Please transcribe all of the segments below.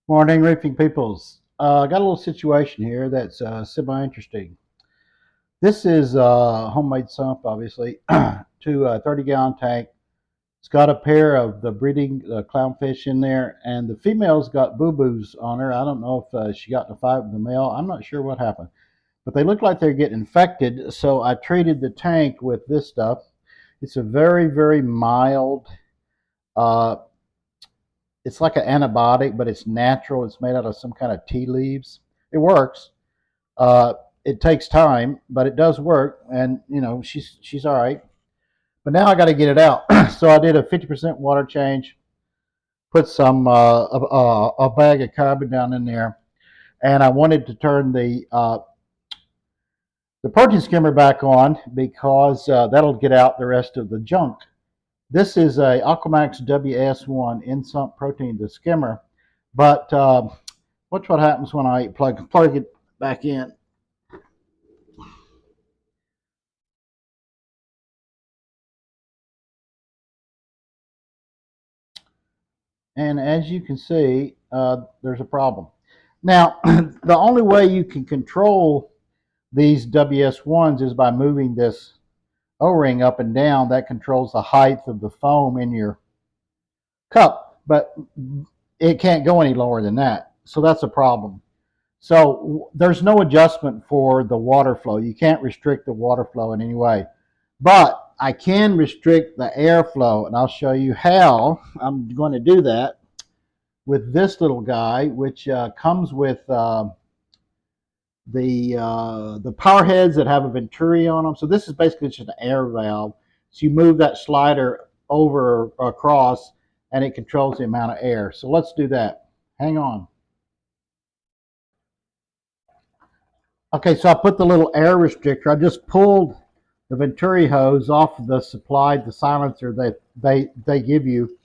Morning, roofing peoples. I got a little situation here that's semi-interesting. This is a homemade sump, obviously, to a 30-gallon tank. It's got a pair of the breeding clownfish in there, and the female's got boo-boos on her. I don't know if she got in a fight with the male. I'm not sure what happened, but they look like they're getting infected. So I treated the tank with this stuff. It's a very, very mild. Uh, it's like an antibiotic, but it's natural. It's made out of some kind of tea leaves. It works. Uh, it takes time, but it does work, and she's all right. But now I got to get it out. So I did a 50% water change, put some a bag of carbon down in there, and I wanted to turn the protein skimmer back on because that'll get out the rest of the junk. This is a Aquamaxx WS-1 in-sump protein, the skimmer, but watch what happens when I plug it back in. And as you can see, there's a problem. Now, the only way you can control these WS1s is by moving this O-ring up and down. That controls the height of the foam in your cup, but it can't go any lower than that. So that's a problem. So there's no adjustment for the water flow. You can't restrict the water flow in any way. But I can restrict the airflow, and I'll show you how I'm going to do that with this little guy, which comes with the power heads that have a venturi on them. So this is basically just an air valve. So you move that slider over or across, and it controls the amount of air. So let's do that. Hang on. Okay, so I put the little air restrictor. I just pulled the venturi hose off of the the silencer that they give you,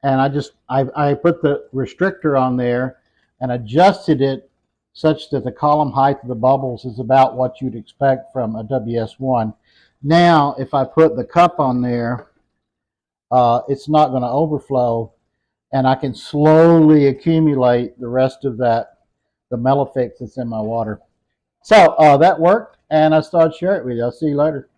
and I put the restrictor on there and adjusted it such that the column height of the bubbles is about what you'd expect from a WS1. Now, if I put the cup on there, it's not going to overflow, and I can slowly accumulate the rest of the Melafix that's in my water. So that worked, and I started sharing it with you. I'll see you later.